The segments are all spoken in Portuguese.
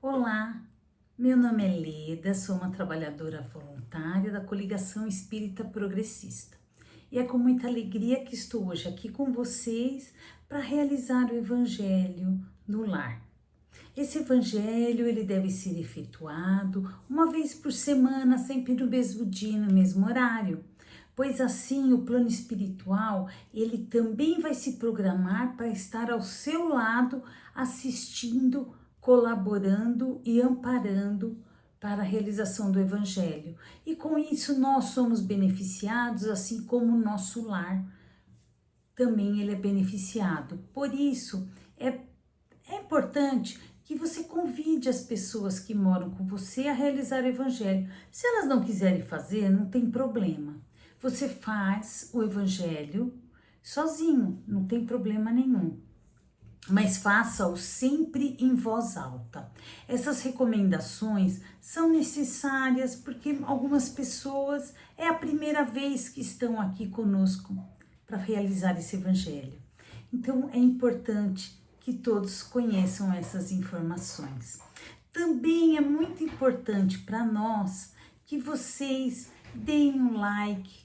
Olá, meu nome é Leda, sou uma trabalhadora voluntária da Coligação Espírita Progressista. E é com muita alegria que estou hoje aqui com vocês para realizar o Evangelho no Lar. Esse Evangelho ele deve ser efetuado uma vez por semana, sempre no mesmo dia, no mesmo horário, pois assim o plano espiritual ele também vai se programar para estar ao seu lado, assistindo, colaborando e amparando para a realização do Evangelho. E com isso nós somos beneficiados, assim como o nosso lar também ele é beneficiado. Por isso é importante que você convide as pessoas que moram com você a realizar o Evangelho. Se elas não quiserem fazer, não tem problema. Você faz o Evangelho sozinho, não tem problema nenhum. Mas faça-o sempre em voz alta. Essas recomendações são necessárias porque algumas pessoas é a primeira vez que estão aqui conosco para realizar esse Evangelho. Então é importante que todos conheçam essas informações. Também é muito importante para nós que vocês deem um like,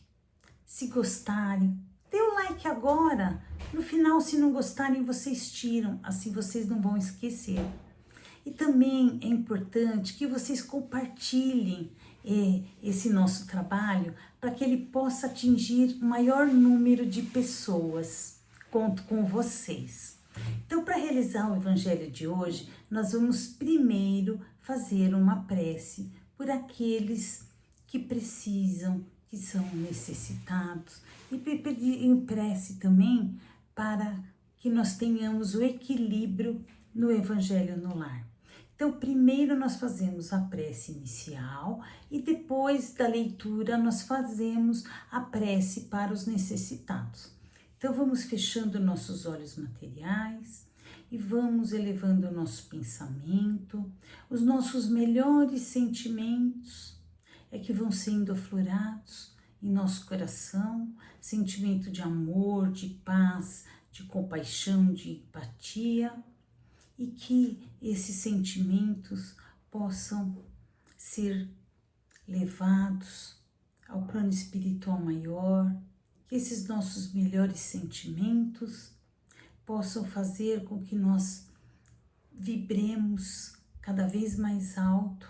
se gostarem. Dê o like agora. No final, se não gostarem, vocês tiram, assim vocês não vão esquecer. E também é importante que vocês compartilhem esse nosso trabalho para que ele possa atingir o maior número de pessoas. Conto com vocês. Então, para realizar o Evangelho de hoje, nós vamos primeiro fazer uma prece por aqueles que precisam, que são necessitados, e pedir prece também para que nós tenhamos o equilíbrio no Evangelho no lar. Então, primeiro nós fazemos a prece inicial e depois da leitura nós fazemos a prece para os necessitados. Então, vamos fechando nossos olhos materiais e vamos elevando o nosso pensamento, os nossos melhores sentimentos que vão sendo aflorados em nosso coração, sentimento de amor, de paz, de compaixão, de empatia, e que esses sentimentos possam ser levados ao plano espiritual maior, que esses nossos melhores sentimentos possam fazer com que nós vibremos cada vez mais alto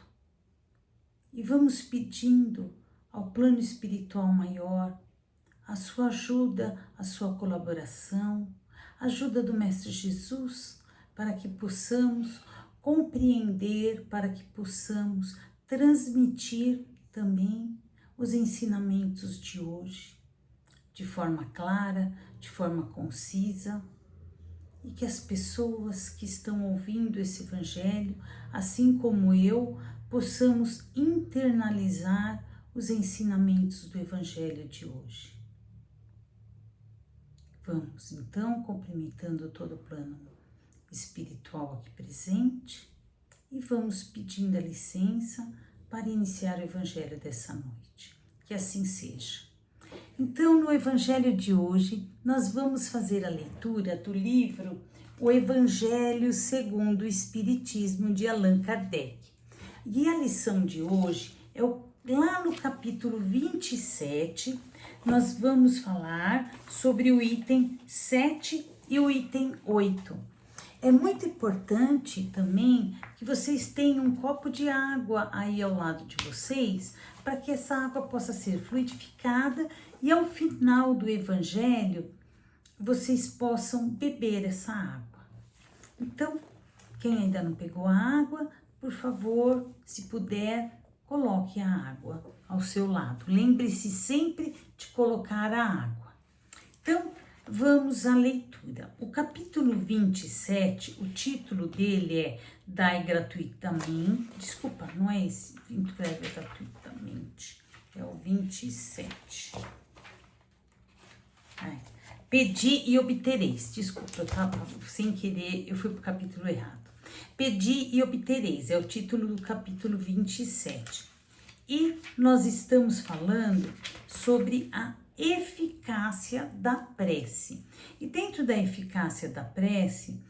e vamos pedindo ao plano espiritual maior a sua ajuda, a sua colaboração, a ajuda do Mestre Jesus, para que possamos compreender, para que possamos transmitir também os ensinamentos de hoje, de forma clara, de forma concisa, e que as pessoas que estão ouvindo esse Evangelho, assim como eu, possamos internalizar os ensinamentos do Evangelho de hoje. Vamos então cumprimentando todo o plano espiritual aqui presente e vamos pedindo a licença para iniciar o Evangelho dessa noite. Que assim seja. Então, no Evangelho de hoje, nós vamos fazer a leitura do livro O Evangelho segundo o Espiritismo, de Allan Kardec. E a lição de hoje é lá no capítulo 27, nós vamos falar sobre o item 7 e o item 8. É muito importante também que vocês tenham um copo de água aí ao lado de vocês, para que essa água possa ser fluidificada e ao final do Evangelho vocês possam beber essa água. Então, quem ainda não pegou a água, por favor, se puder, coloque a água ao seu lado. Lembre-se sempre de colocar a água. Então, vamos à leitura. O capítulo 27, o título dele é Dai gratuitamente. Desculpa, não é esse, Dai gratuitamente, é o 27. Pedi e obtereis. Desculpa, eu estava sem querer, eu fui para o capítulo errado. Pedi e obtereis, é o título do capítulo 27. E nós estamos falando sobre a eficácia da prece. E dentro da eficácia da prece,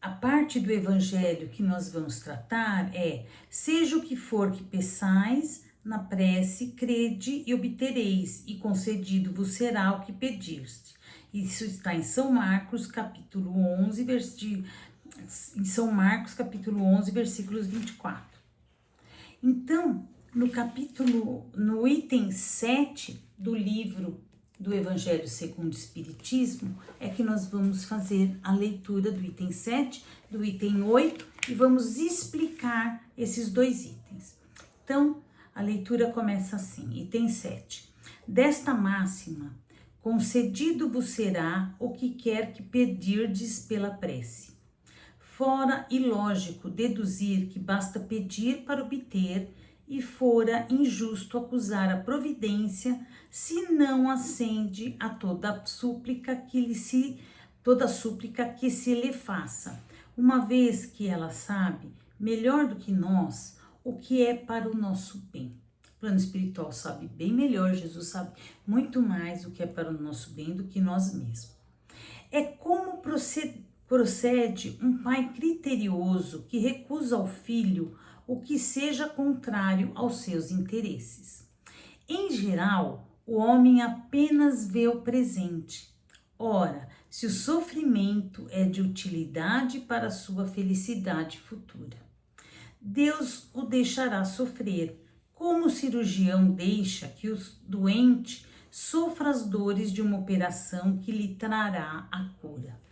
a parte parte do evangelho que nós vamos tratar é: seja o que for que peçais na prece, crede e obtereis, e concedido vos será o que pediste. Isso está em São Marcos, capítulo 11, versículos 24. Então, no item 7 do livro do Evangelho segundo o Espiritismo, é que nós vamos fazer a leitura do item 7, do item 8, e vamos explicar esses dois itens. Então, a leitura começa assim, item 7. Desta máxima, concedido vos será o que quer que pedirdes pela prece. Fora ilógico deduzir que basta pedir para obter, e fora injusto acusar a providência se não acende a toda súplica que se lhe faça, uma vez que ela sabe, melhor do que nós, o que é para o nosso bem. O plano espiritual sabe bem melhor, Jesus sabe muito mais o que é para o nosso bem do que nós mesmos. É como procede um pai criterioso que recusa ao filho o que seja contrário aos seus interesses. Em geral, o homem apenas vê o presente. Ora, se o sofrimento é de utilidade para a sua felicidade futura, Deus o deixará sofrer, como o cirurgião deixa que o doente sofra as dores de uma operação que lhe trará a cura.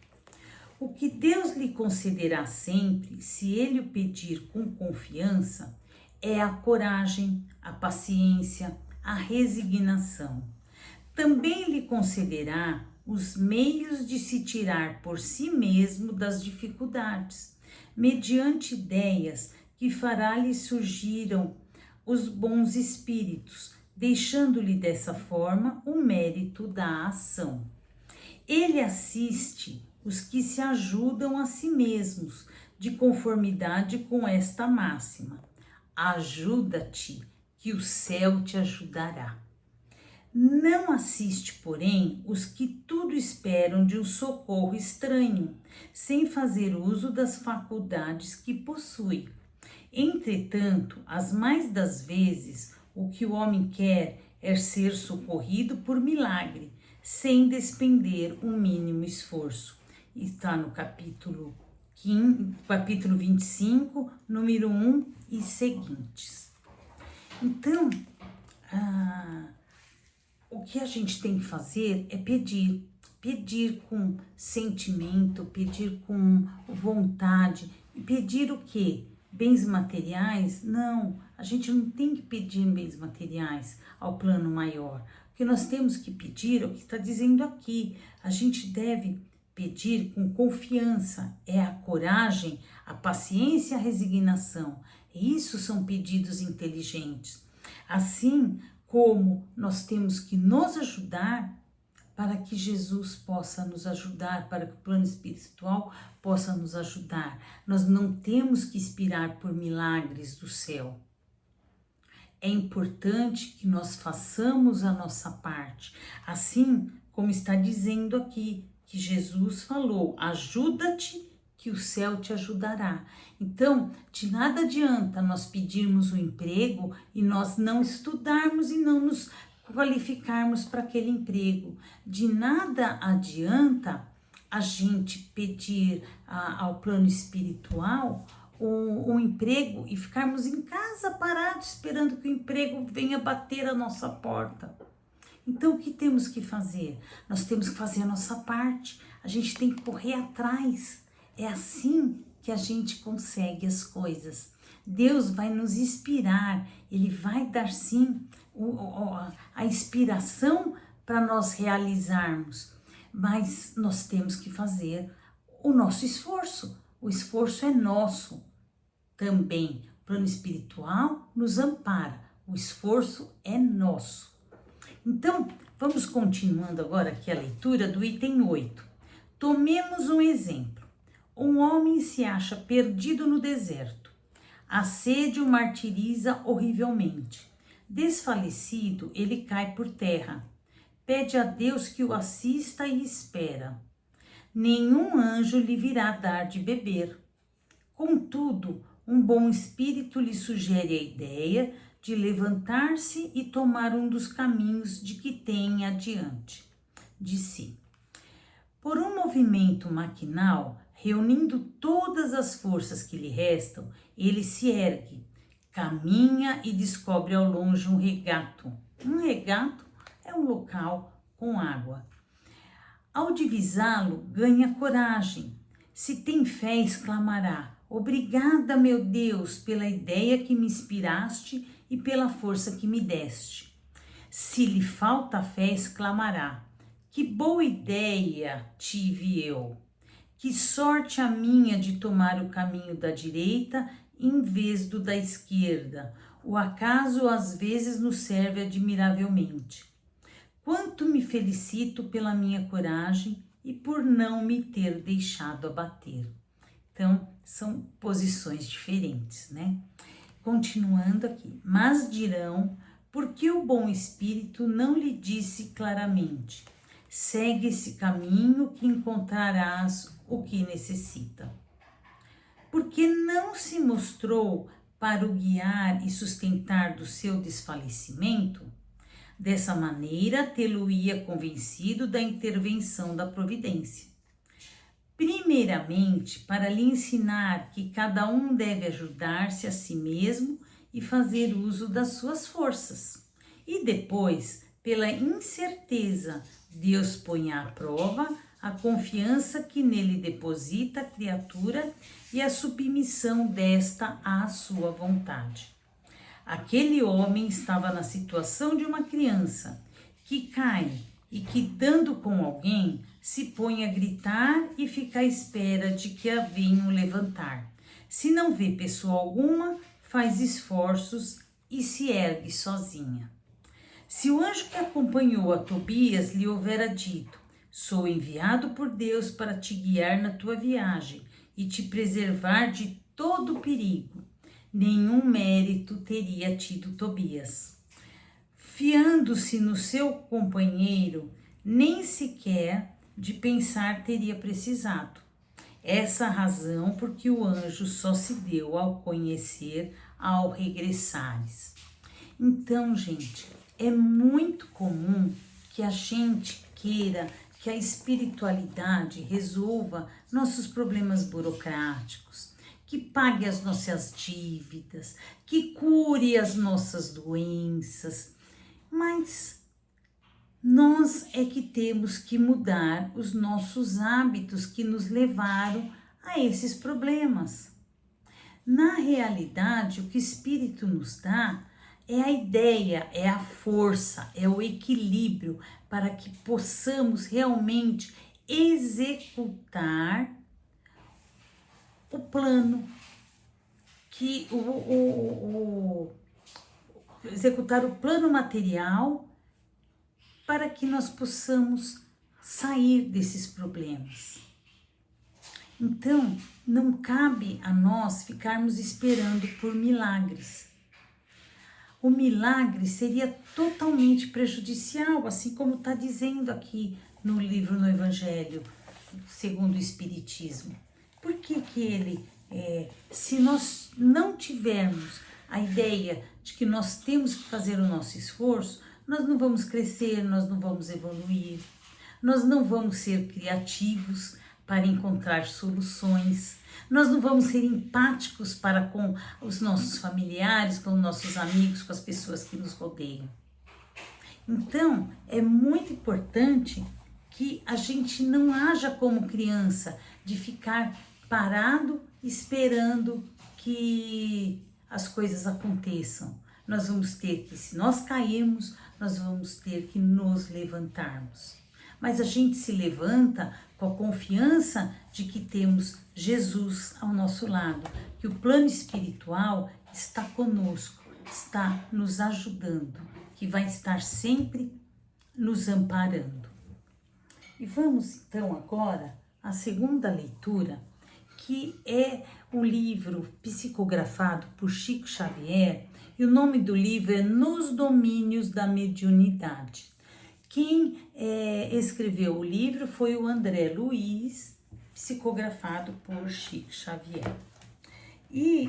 O que Deus lhe concederá sempre, se ele o pedir com confiança, é a coragem, a paciência, a resignação. Também lhe concederá os meios de se tirar por si mesmo das dificuldades, mediante ideias que fará-lhe surgiram os bons espíritos, deixando-lhe dessa forma o mérito da ação. Ele assiste os que se ajudam a si mesmos, de conformidade com esta máxima: ajuda-te, que o céu te ajudará. Não assiste, porém, os que tudo esperam de um socorro estranho, sem fazer uso das faculdades que possui. Entretanto, as mais das vezes, o que o homem quer é ser socorrido por milagre, sem despender o mínimo esforço. Está no capítulo 25, número 1 e seguintes. Então, o que a gente tem que fazer é pedir com sentimento, pedir com vontade. Pedir o quê? Bens materiais? Não, a gente não tem que pedir bens materiais ao plano maior. O que nós temos que pedir é o que está dizendo aqui. A gente deve pedir com confiança, é a coragem, a paciência e a resignação. Isso são pedidos inteligentes. Assim como nós temos que nos ajudar para que Jesus possa nos ajudar, para que o plano espiritual possa nos ajudar. Nós não temos que esperar por milagres do céu. É importante que nós façamos a nossa parte, assim como está dizendo aqui, que Jesus falou: ajuda-te, que o céu te ajudará. Então, de nada adianta nós pedirmos um emprego e nós não estudarmos e não nos qualificarmos para aquele emprego. De nada adianta a gente pedir ao plano espiritual um emprego e ficarmos em casa parados esperando que o emprego venha bater a nossa porta. Então, o que temos que fazer? Nós temos que fazer a nossa parte, a gente tem que correr atrás. É assim que a gente consegue as coisas. Deus vai nos inspirar, Ele vai dar sim a inspiração para nós realizarmos, mas nós temos que fazer o nosso esforço. O esforço é nosso também. O plano espiritual nos ampara, o esforço é nosso. Então, vamos continuando agora aqui a leitura do item 8. Tomemos um exemplo. Um homem se acha perdido no deserto. A sede o martiriza horrivelmente. Desfalecido, ele cai por terra. Pede a Deus que o assista e espera. Nenhum anjo lhe virá dar de beber. Contudo, um bom espírito lhe sugere a ideia de levantar-se e tomar um dos caminhos de que tem adiante de si. Por um movimento maquinal, reunindo todas as forças que lhe restam, ele se ergue, caminha e descobre ao longe um regato. Um regato é um local com água. Ao divisá-lo, ganha coragem. Se tem fé, exclamará: obrigada, meu Deus, pela ideia que me inspiraste e pela força que me deste. Se lhe falta fé, exclamará: que boa ideia tive eu! Que sorte a minha de tomar o caminho da direita em vez do da esquerda. O acaso às vezes nos serve admiravelmente. Quanto me felicito pela minha coragem e por não me ter deixado abater. Então, são posições diferentes, né? Continuando aqui. Mas dirão, por que o bom espírito não lhe disse claramente: segue esse caminho que encontrarás o que necessita? Porque não se mostrou para o guiar e sustentar do seu desfalecimento? Dessa maneira, tê-lo-ia convencido da intervenção da providência. Primeiramente, para lhe ensinar que cada um deve ajudar-se a si mesmo e fazer uso das suas forças. E depois, pela incerteza, Deus põe à prova a confiança que nele deposita a criatura e a submissão desta à sua vontade. Aquele homem estava na situação de uma criança que cai e que, dando com alguém, se põe a gritar e fica à espera de que a venham levantar. Se não vê pessoa alguma, faz esforços e se ergue sozinha. Se o anjo que acompanhou a Tobias lhe houvera dito: sou enviado por Deus para te guiar na tua viagem e te preservar de todo perigo, nenhum mérito teria tido Tobias. Fiando-se no seu companheiro, nem sequer de pensar teria precisado. Essa razão porque o anjo só se deu ao conhecer ao regressares. Então, gente, é muito comum que a gente queira que a espiritualidade resolva nossos problemas burocráticos, que pague as nossas dívidas, que cure as nossas doenças, mas nós é que temos que mudar os nossos hábitos que nos levaram a esses problemas. Na realidade, o que o Espírito nos dá é a ideia, é a força, é o equilíbrio para que possamos realmente executar o plano, executar o plano material para que nós possamos sair desses problemas. Então, não cabe a nós ficarmos esperando por milagres. O milagre seria totalmente prejudicial, assim como está dizendo aqui no livro, no Evangelho, segundo o Espiritismo. Por que ele, se nós não tivermos a ideia de que nós temos que fazer o nosso esforço, nós não vamos crescer, nós não vamos evoluir, nós não vamos ser criativos para encontrar soluções, nós não vamos ser empáticos para com os nossos familiares, com os nossos amigos, com as pessoas que nos rodeiam. Então, é muito importante que a gente não haja como criança, de ficar parado esperando que as coisas aconteçam. Nós vamos ter que, se nós cairmos, nós vamos ter que nos levantarmos. Mas a gente se levanta com a confiança de que temos Jesus ao nosso lado, que o plano espiritual está conosco, está nos ajudando, que vai estar sempre nos amparando. E vamos então agora à segunda leitura, que é um livro psicografado por Chico Xavier, e o nome do livro é Nos Domínios da Mediunidade. Quem escreveu o livro foi o André Luiz, psicografado por Chico Xavier. E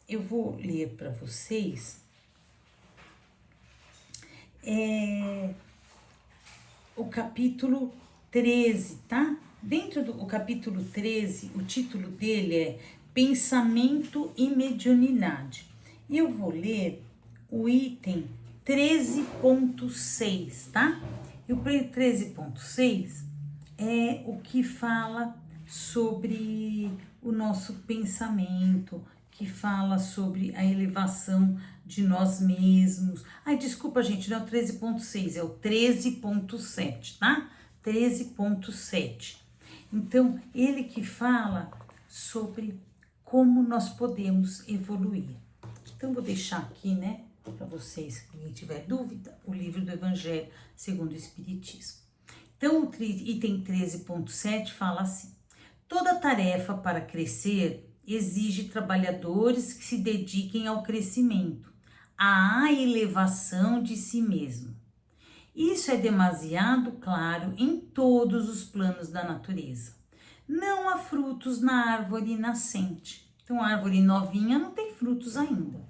eu vou ler para vocês o capítulo 13, tá? Dentro do capítulo 13, o título dele é Pensamento e Mediunidade. E eu vou ler o item 13.6, tá? E o 13.6 é o que fala sobre o nosso pensamento, que fala sobre a elevação de nós mesmos. Ai, desculpa, gente, não é o 13.6, é o 13.7, tá? 13.7. Então, ele que fala sobre como nós podemos evoluir. Então, vou deixar aqui, né, para vocês, quem tiver dúvida, o livro do Evangelho segundo o Espiritismo. Então, o item 13.7 fala assim: toda tarefa para crescer exige trabalhadores que se dediquem ao crescimento, à elevação de si mesmo. Isso é demasiado claro em todos os planos da natureza. Não há frutos na árvore nascente. Então, a árvore novinha não tem frutos ainda.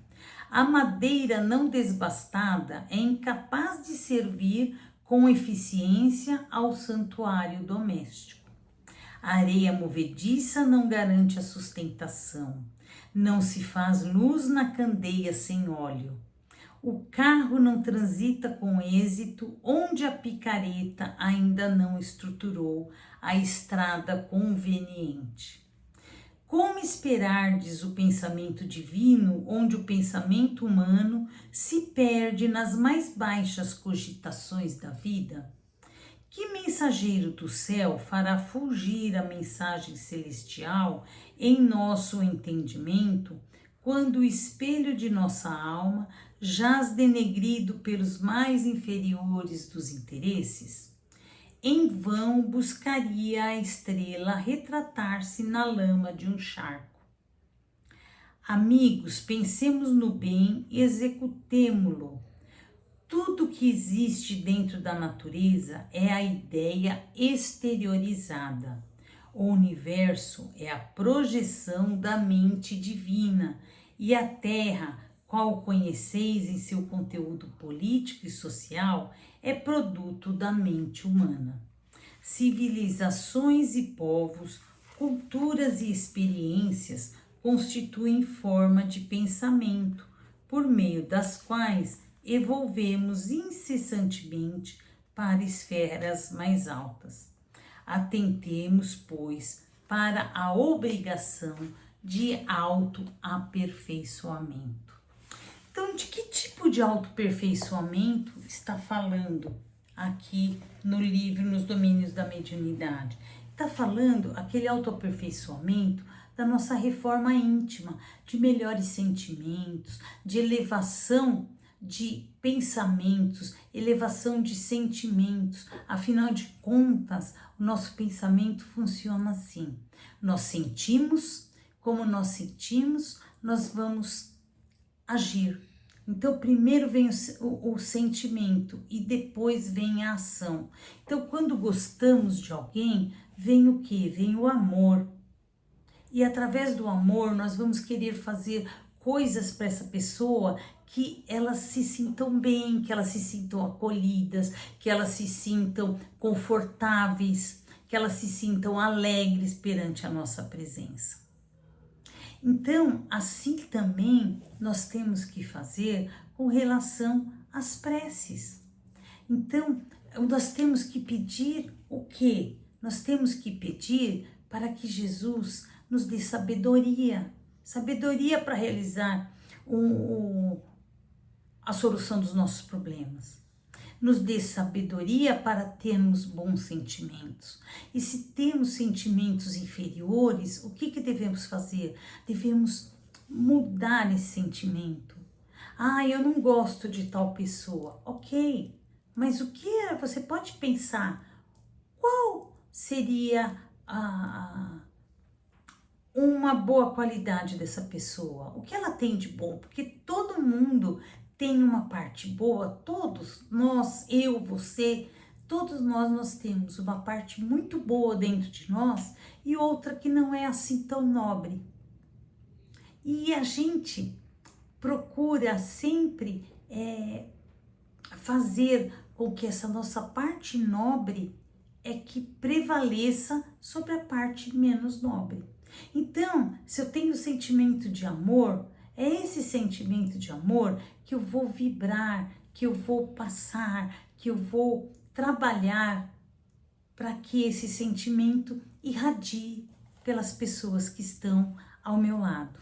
A madeira não desbastada é incapaz de servir com eficiência ao santuário doméstico. A areia movediça não garante a sustentação. Não se faz luz na candeia sem óleo. O carro não transita com êxito onde a picareta ainda não estruturou a estrada conveniente. Como esperardes o pensamento divino onde o pensamento humano se perde nas mais baixas cogitações da vida? Que mensageiro do céu fará fulgir a mensagem celestial em nosso entendimento quando o espelho de nossa alma jaz denegrido pelos mais inferiores dos interesses? Em vão buscaria a estrela retratar-se na lama de um charco. Amigos, pensemos no bem e executemo-lo. Tudo que existe dentro da natureza é a ideia exteriorizada. O universo é a projeção da mente divina e a Terra, qual conheceis em seu conteúdo político e social, é produto da mente humana. Civilizações e povos, culturas e experiências constituem forma de pensamento, por meio das quais evolvemos incessantemente para esferas mais altas. Atentemos, pois, para a obrigação de autoaperfeiçoamento. Então, de que tipo de autoaperfeiçoamento está falando aqui no livro Nos Domínios da Mediunidade? Está falando aquele autoaperfeiçoamento da nossa reforma íntima, de melhores sentimentos, de elevação de pensamentos, elevação de sentimentos. Afinal de contas, o nosso pensamento funciona assim. Nós sentimos, como nós sentimos, nós vamos agir. Então, primeiro vem o sentimento e depois vem a ação. Então, quando gostamos de alguém, vem o quê? Vem o amor. E através do amor, nós vamos querer fazer coisas para essa pessoa que elas se sintam bem, que elas se sintam acolhidas, que elas se sintam confortáveis, que elas se sintam alegres perante a nossa presença. Então, assim também nós temos que fazer com relação às preces. Então, nós temos que pedir o quê? Nós temos que pedir para que Jesus nos dê sabedoria, sabedoria para realizar a solução dos nossos problemas. Nos dê sabedoria para termos bons sentimentos. E se temos sentimentos inferiores, o que devemos fazer? Devemos mudar esse sentimento. Ah, eu não gosto de tal pessoa. Ok, mas o que é? Você pode pensar qual seria uma boa qualidade dessa pessoa? O que ela tem de bom? Porque todo mundo tem uma parte boa, todos nós, eu, você, todos nós temos uma parte muito boa dentro de nós e outra que não é assim tão nobre. E a gente procura sempre fazer com que essa nossa parte nobre que prevaleça sobre a parte menos nobre. Então, se eu tenho sentimento de amor, é esse sentimento de amor que eu vou vibrar, que eu vou passar, que eu vou trabalhar para que esse sentimento irradie pelas pessoas que estão ao meu lado.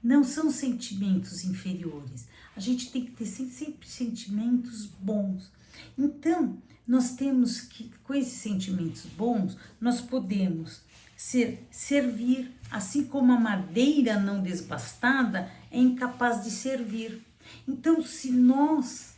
Não são sentimentos inferiores. A gente tem que ter sempre sentimentos bons. Então, nós temos que, com esses sentimentos bons, nós podemos servir, assim como a madeira não desbastada é incapaz de servir. Então, se nós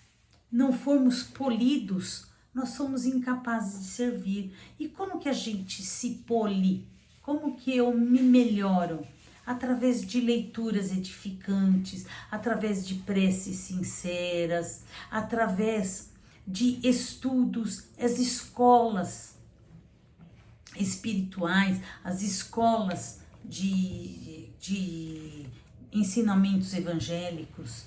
não formos polidos, nós somos incapazes de servir. E como que a gente se poli? Como que eu me melhoro? Através de leituras edificantes, através de preces sinceras, através de estudos, as escolas espirituais, as escolas de ensinamentos evangélicos.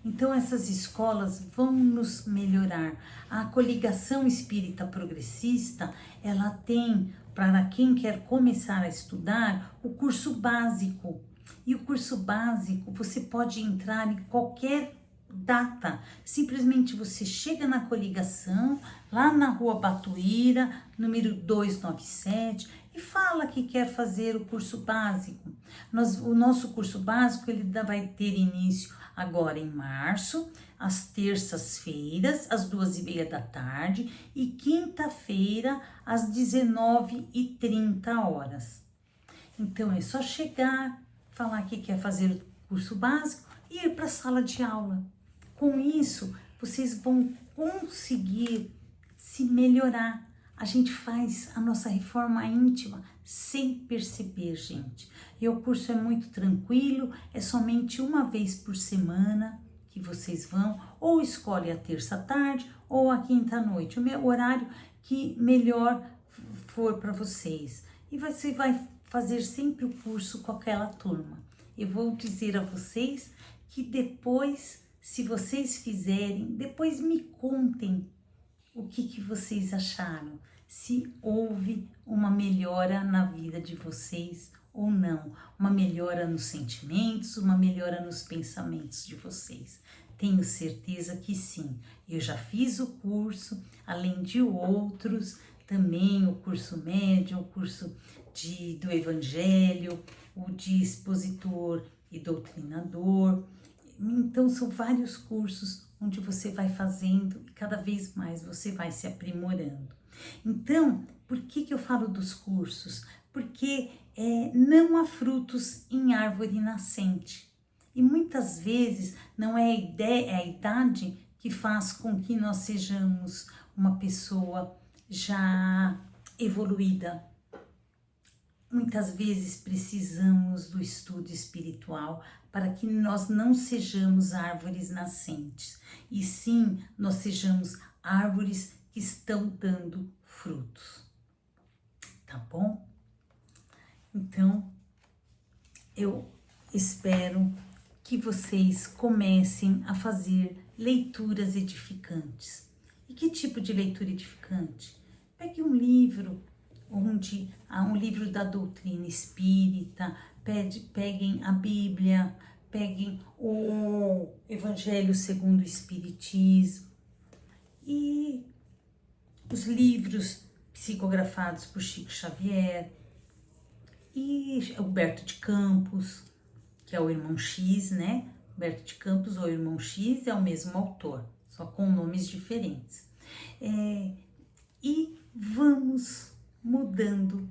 Então essas escolas vão nos melhorar. A coligação espírita progressista, ela tem, para quem quer começar a estudar, o curso básico. E o curso básico você pode entrar em qualquer data. Simplesmente você chega na coligação, lá na Rua Batuíra, número 297, e fala que quer fazer o curso básico. O nosso curso básico ele vai ter início agora em março, às terças-feiras, às 2h30 da tarde, e quinta-feira, às 19h30. Então é só chegar, falar que quer fazer o curso básico e ir para a sala de aula. Com isso, vocês vão conseguir se melhorar. A gente faz a nossa reforma íntima sem perceber, gente. E o curso é muito tranquilo, é somente uma vez por semana que vocês vão, ou escolhe a terça à tarde ou a quinta à noite, o horário que melhor for para vocês. E você vai fazer sempre o curso com aquela turma. Eu vou dizer a vocês que depois, se vocês fizerem, depois me contem o que vocês acharam, se houve uma melhora na vida de vocês ou não, uma melhora nos sentimentos, uma melhora nos pensamentos de vocês. Tenho certeza que sim. Eu já fiz o curso, além de outros, também o curso médio, o curso do Evangelho, o de expositor e doutrinador. Então, são vários cursos onde você vai fazendo e cada vez mais você vai se aprimorando. Então, por que eu falo dos cursos? Porque não há frutos em árvore nascente. E muitas vezes não é a idade que faz com que nós sejamos uma pessoa já evoluída. Muitas vezes precisamos do estudo espiritual para que nós não sejamos árvores nascentes, e sim nós sejamos árvores que estão dando frutos. Tá bom? Então, eu espero que vocês comecem a fazer leituras edificantes. E que tipo de leitura edificante? Pegue um livro, onde há um livro da doutrina espírita, peguem a Bíblia, peguem o Evangelho segundo o Espiritismo e os livros psicografados por Chico Xavier e Humberto de Campos, que é o Irmão X, né? Humberto de Campos ou Irmão X é o mesmo autor, só com nomes diferentes. E vamos mudando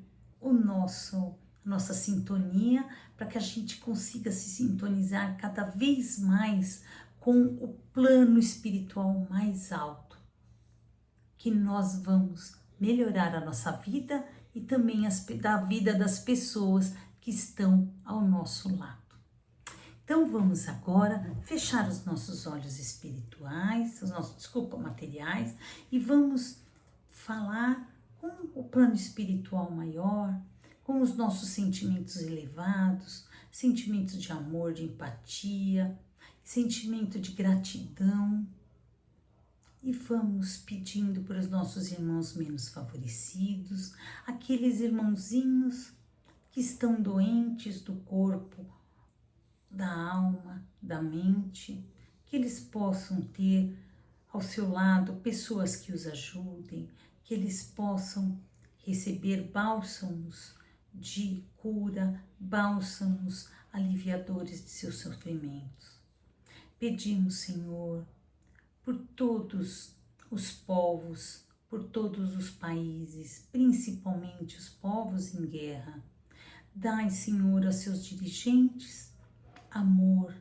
nossa sintonia para que a gente consiga se sintonizar cada vez mais com o plano espiritual mais alto, que nós vamos melhorar a nossa vida e também a vida das pessoas que estão ao nosso lado. Então vamos agora fechar os nossos olhos espirituais, materiais, e vamos falar com o plano espiritual maior, com os nossos sentimentos elevados, sentimentos de amor, de empatia, sentimento de gratidão. E vamos pedindo para os nossos irmãos menos favorecidos, aqueles irmãozinhos que estão doentes do corpo, da alma, da mente, que eles possam ter ao seu lado pessoas que os ajudem, que eles possam receber bálsamos de cura, bálsamos aliviadores de seus sofrimentos. Pedimos, Senhor, por todos os povos, por todos os países, principalmente os povos em guerra. Dai, Senhor, aos seus dirigentes amor,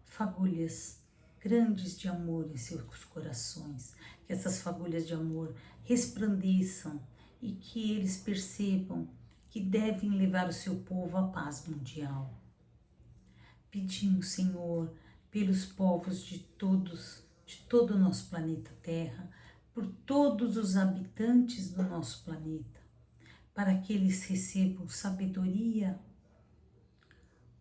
fagulhas grandes de amor em seus corações, que essas fagulhas de amor resplandeçam e que eles percebam que devem levar o seu povo à paz mundial. Pedimos, Senhor, pelos povos de todo o nosso planeta Terra, por todos os habitantes do nosso planeta, para que eles recebam sabedoria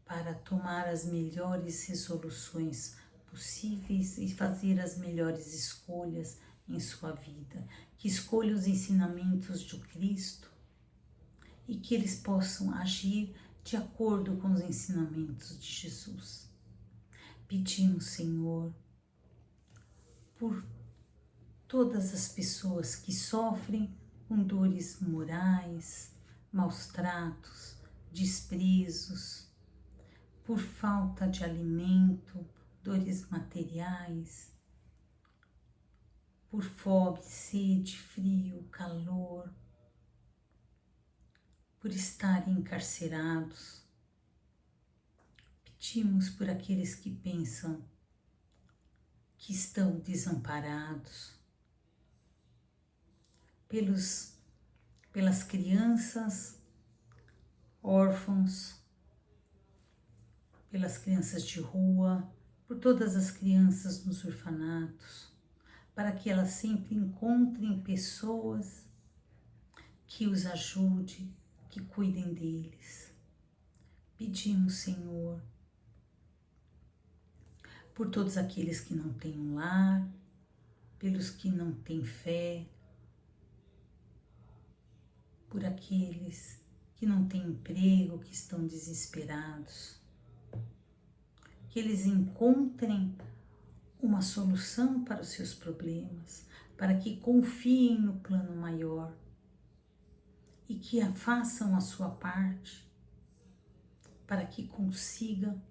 para tomar as melhores resoluções possíveis e fazer as melhores escolhas em sua vida, que escolham os ensinamentos de Cristo e que eles possam agir de acordo com os ensinamentos de Jesus. Pedimos, Senhor, por todas as pessoas que sofrem com dores morais, maus tratos, desprezos, por falta de alimento, dores materiais, por fome, sede, frio, calor, por estarem encarcerados. Pedimos por aqueles que pensam que estão desamparados, pelas crianças órfãos, pelas crianças de rua, por todas as crianças nos orfanatos, para que elas sempre encontrem pessoas que os ajudem, que cuidem deles. Pedimos, Senhor, por todos aqueles que não têm um lar, pelos que não têm fé, por aqueles que não têm emprego, que estão desesperados, que eles encontrem uma solução para os seus problemas, para que confiem no plano maior e que façam a sua parte, para que consigam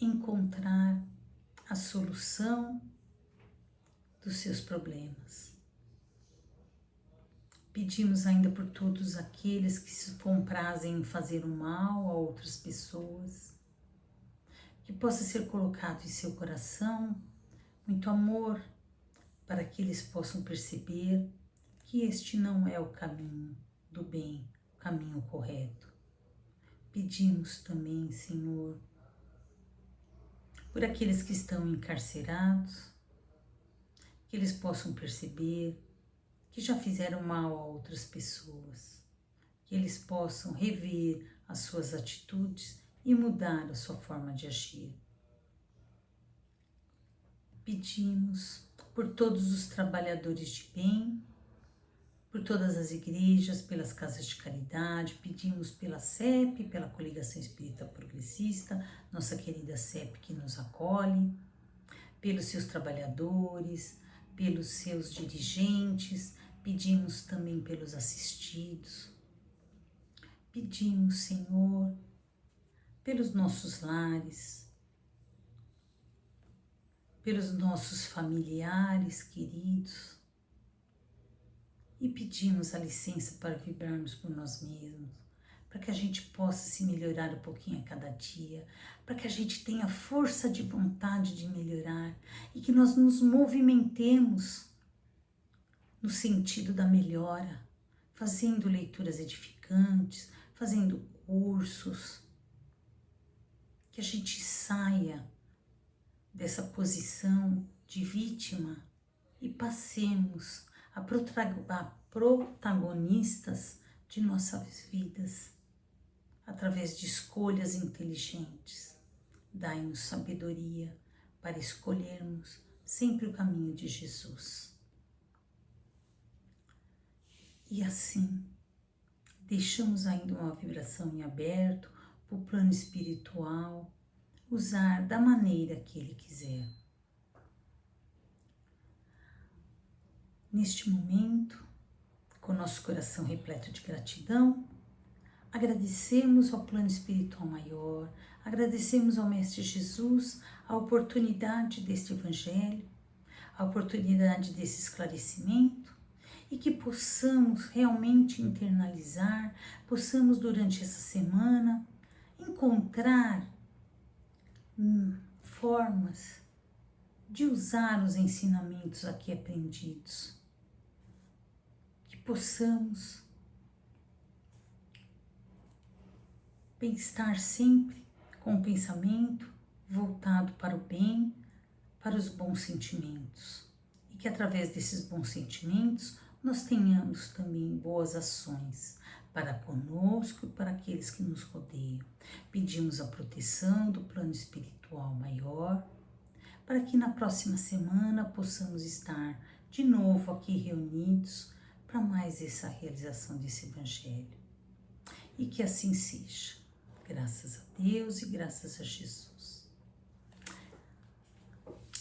encontrar a solução dos seus problemas. Pedimos ainda por todos aqueles que se comprazem em fazer o mal a outras pessoas, que possa ser colocado em seu coração muito amor, para que eles possam perceber que este não é o caminho do bem, o caminho correto. Pedimos também, Senhor, por aqueles que estão encarcerados, que eles possam perceber que já fizeram mal a outras pessoas, que eles possam rever as suas atitudes e mudar a sua forma de agir. Pedimos por todos os trabalhadores de bem, por todas as igrejas, pelas casas de caridade, pedimos pela CEP, pela Coligação Espírita Progressista, nossa querida CEP que nos acolhe, pelos seus trabalhadores, pelos seus dirigentes, pedimos também pelos assistidos. Pedimos, Senhor, pelos nossos lares, pelos nossos familiares queridos e pedimos a licença para vibrarmos por nós mesmos, para que a gente possa se melhorar um pouquinho a cada dia, para que a gente tenha força de vontade de melhorar e que nós nos movimentemos no sentido da melhora, fazendo leituras edificantes, fazendo cursos, que a gente saia dessa posição de vítima e passemos a protagonistas de nossas vidas, através de escolhas inteligentes. Dai-nos sabedoria para escolhermos sempre o caminho de Jesus. E assim, deixamos ainda uma vibração em aberto para o plano espiritual usar da maneira que Ele quiser. Neste momento, com nosso coração repleto de gratidão, agradecemos ao plano espiritual maior, agradecemos ao Mestre Jesus a oportunidade deste Evangelho, a oportunidade desse esclarecimento e que possamos realmente internalizar, possamos durante essa semana encontrar formas de usar os ensinamentos aqui aprendidos, que possamos estar sempre com o pensamento voltado para o bem, para os bons sentimentos, e que através desses bons sentimentos nós tenhamos também boas ações para conosco e para aqueles que nos rodeiam. Pedimos a proteção do plano espiritual maior, para que na próxima semana possamos estar de novo aqui reunidos para mais essa realização desse Evangelho. E que assim seja. Graças a Deus e graças a Jesus.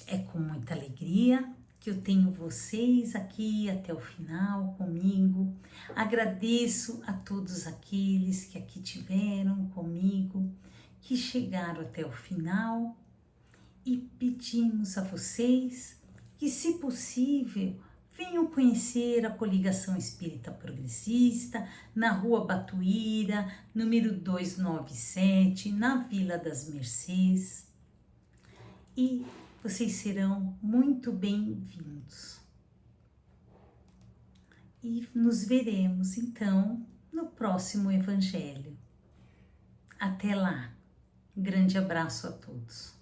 É com muita alegria que eu tenho vocês aqui até o final comigo. Agradeço a todos aqueles que aqui tiveram comigo, que chegaram até o final, e pedimos a vocês que, se possível, venham conhecer a Coligação Espírita Progressista na Rua Batuíra, número 297, na Vila das Mercês. E vocês serão muito bem-vindos. E nos veremos, então, no próximo Evangelho. Até lá. Grande abraço a todos.